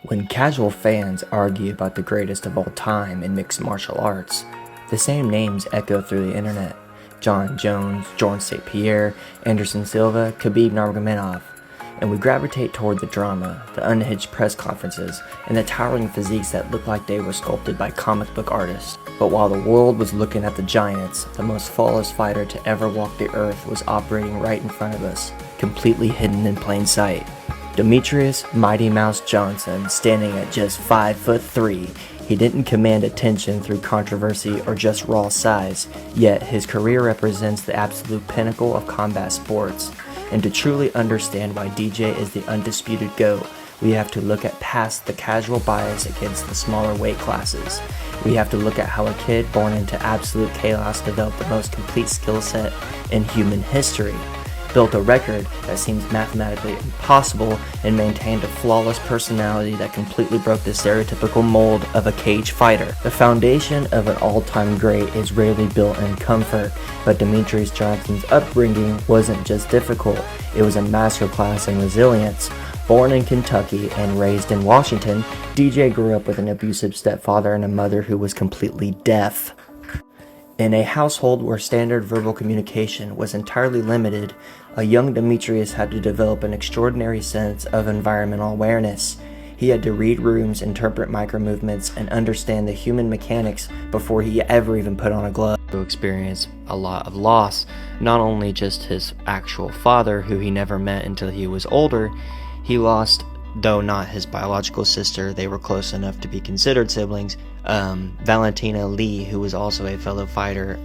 When casual fans argue about the greatest of all time in mixed martial arts, the same names echo through the internet. John Jones, George St. Pierre, Anderson Silva, Khabib Nurmagomedov. And we gravitate toward the drama, the unhinged press conferences, and the towering physiques that look like they were sculpted by comic book artists. But while the world was looking at the giants, the most flawless fighter to ever walk the earth was operating right in front of us, completely hidden in plain sight. Demetrius Mighty Mouse Johnson, standing at just 5'3", he didn't command attention through controversy or just raw size, yet his career represents the absolute pinnacle of combat sports. And to truly understand why DJ is the undisputed GOAT, we have to look at past the casual bias against the smaller weight classes. We have to look at how a kid born into absolute chaos developed the most complete skill set in human history, built a record that seems mathematically impossible, and maintained a flawless personality that completely broke the stereotypical mold of a cage fighter. The foundation of an all-time great is rarely built in comfort, but Demetrius Johnson's upbringing wasn't just difficult, it was a masterclass in resilience. Born in Kentucky and raised in Washington, DJ grew up with an abusive stepfather and a mother who was completely deaf. In a household where standard verbal communication was entirely limited, a young Demetrius had to develop an extraordinary sense of environmental awareness. He had to read rooms, interpret micromovements, and understand the human mechanics before he ever even put on a glove. To experience a lot of loss, not only just his actual father, who he never met until he was older. He lost, though not his biological sister, they were close enough to be considered siblings, Valentina Lee, who was also a fellow fighter.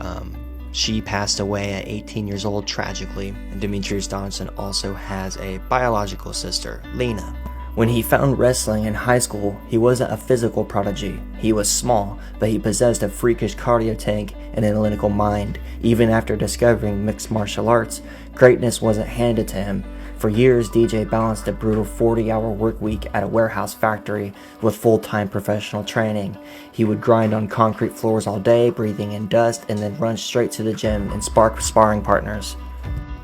She passed away at 18 years old tragically. And Demetrius Johnson also has a biological sister, Lena. When he found wrestling in high school, he wasn't a physical prodigy. He was small, but he possessed a freakish cardio tank and analytical mind. Even after discovering mixed martial arts, greatness wasn't handed to him. For years, DJ balanced a brutal 40-hour work week at a warehouse factory with full-time professional training. He would grind on concrete floors all day, breathing in dust, and then run straight to the gym and spark sparring partners.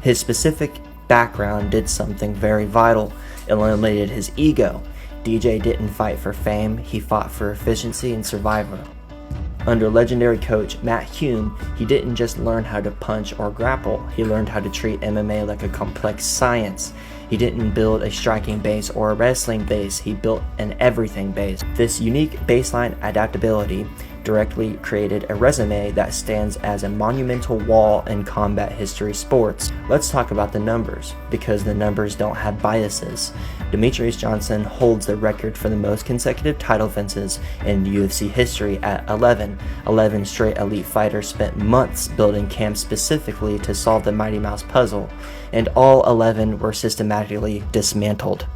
His specific background did something very vital: eliminated his ego. DJ didn't fight for fame, he fought for efficiency and survival. Under legendary coach Matt Hume, he didn't just learn how to punch or grapple, he learned how to treat MMA like a complex science. He didn't build a striking base or a wrestling base, he built an everything base. This unique baseline adaptability directly created a resume that stands as a monumental wall in combat history sports. Let's talk about the numbers, because the numbers don't have biases. Demetrius Johnson holds the record for the most consecutive title defenses in UFC history at 11. 11 straight elite fighters spent months building camps specifically to solve the Mighty Mouse puzzle, and all 11 were systematically dismantled.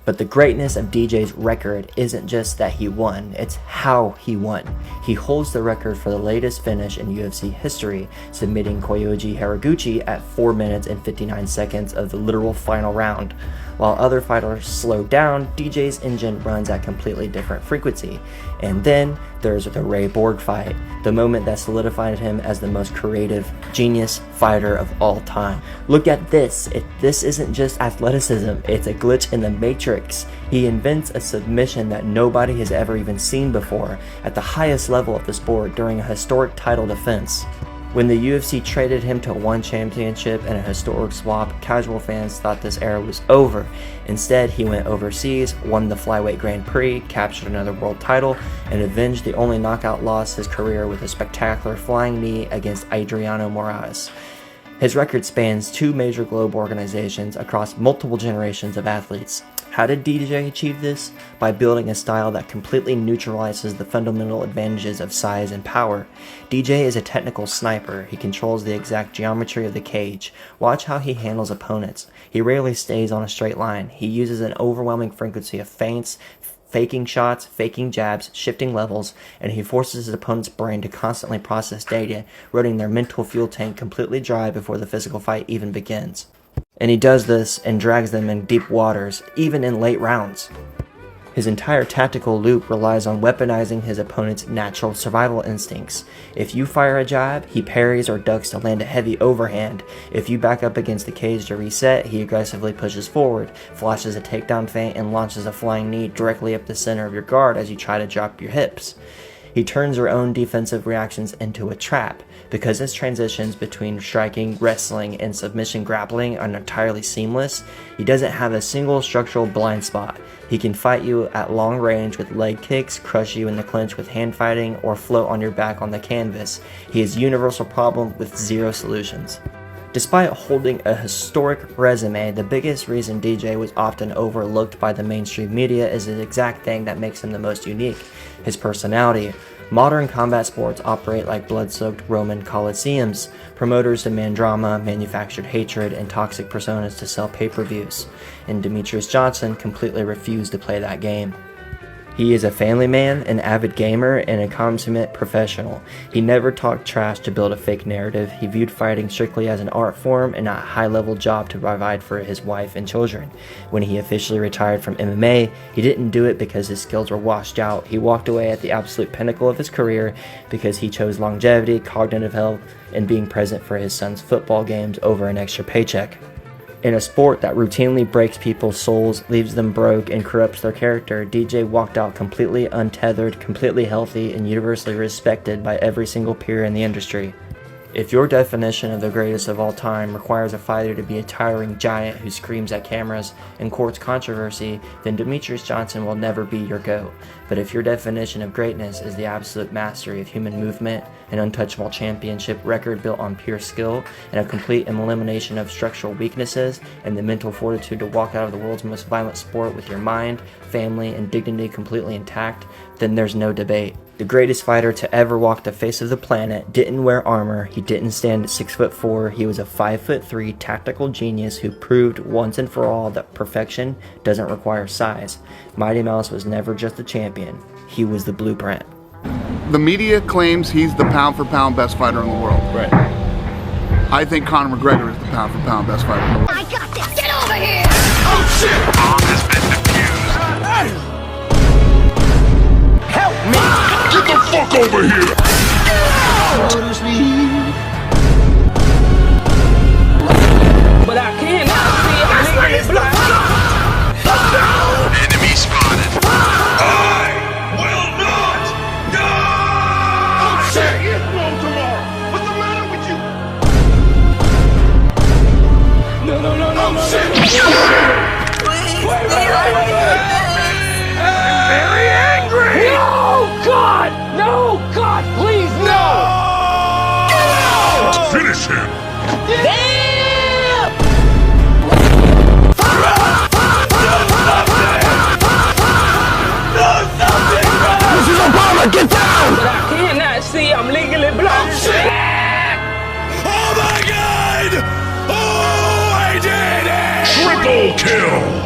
But the greatness of DJ's record isn't just that he won, it's how he won. He holds the record for the latest finish in UFC history, submitting Koyoji Haraguchi at 4 minutes and 59 seconds of the literal final round. While other fighters slow down, DJ's engine runs at completely different frequency. And then there's the Ray Borg fight, the moment that solidified him as the most creative, genius fighter of all time. Look at this. This isn't just athleticism, it's a glitch in the matrix. He invents a submission that nobody has ever even seen before at the highest level of the sport during a historic title defense. When the UFC traded him to one championship and a historic swap, casual fans thought this era was over. Instead, he went overseas, won the Flyweight Grand Prix, captured another world title, and avenged the only knockout loss his career with a spectacular flying knee against Adriano Moraes. His record spans 2 major global organizations across multiple generations of athletes. How did DJ achieve this? By building a style that completely neutralizes the fundamental advantages of size and power. DJ is a technical sniper. He controls the exact geometry of the cage. Watch how he handles opponents. He rarely stays on a straight line. He uses an overwhelming frequency of feints, faking shots, faking jabs, shifting levels, and he forces his opponent's brain to constantly process data, running their mental fuel tank completely dry before the physical fight even begins. And he does this and drags them in deep waters, even in late rounds. His entire tactical loop relies on weaponizing his opponent's natural survival instincts. If you fire a jab, he parries or ducks to land a heavy overhand. If you back up against the cage to reset, he aggressively pushes forward, flashes a takedown feint, and launches a flying knee directly up the center of your guard as you try to drop your hips. He turns your own defensive reactions into a trap. Because his transitions between striking, wrestling, and submission grappling are entirely seamless, he doesn't have a single structural blind spot. He can fight you at long range with leg kicks, crush you in the clinch with hand fighting, or float on your back on the canvas. He is a universal problem with zero solutions. Despite holding a historic resume, the biggest reason DJ was often overlooked by the mainstream media is the exact thing that makes him the most unique: his personality. Modern combat sports operate like blood-soaked Roman coliseums. Promoters demand drama, manufactured hatred, and toxic personas to sell pay-per-views. And Demetrius Johnson completely refused to play that game. He is a family man, an avid gamer, and a consummate professional. He never talked trash to build a fake narrative. He viewed fighting strictly as an art form and not a high-level job to provide for his wife and children. When he officially retired from MMA, he didn't do it because his skills were washed out. He walked away at the absolute pinnacle of his career because he chose longevity, cognitive health, and being present for his son's football games over an extra paycheck. In a sport that routinely breaks people's souls, leaves them broke, and corrupts their character, DJ walked out completely untethered, completely healthy, and universally respected by every single peer in the industry. If your definition of the greatest of all time requires a fighter to be a towering giant who screams at cameras and courts controversy, then Demetrius Johnson will never be your GOAT. But if your definition of greatness is the absolute mastery of human movement, an untouchable championship record built on pure skill, and a complete elimination of structural weaknesses, and the mental fortitude to walk out of the world's most violent sport with your mind, family, and dignity completely intact, then there's no debate. The greatest fighter to ever walk the face of the planet didn't wear armor, he didn't stand at 6'4", he was a 5'3" tactical genius who proved once and for all that perfection doesn't require size. Mighty Mouse was never just a champion, he was the blueprint. The media claims he's the pound-for-pound best fighter in the world. Right. I think Conor McGregor is the pound-for-pound best fighter in the world. I got this! Get over here! Oh shit! Bomb has been defused. Help me! Get the fuck over here! But I cannot see I'm legally blind. Enemy spotted. I will not die! Oh shit! It's blown tomorrow! What's the matter with you? No. Oh shit! Wait. I'm very angry! No, God! No, God, please, no! Finish him! Damn! This is Obama! Get down! But I cannot see I'm legally blind. Oh my god! Oh, I did it! Triple kill!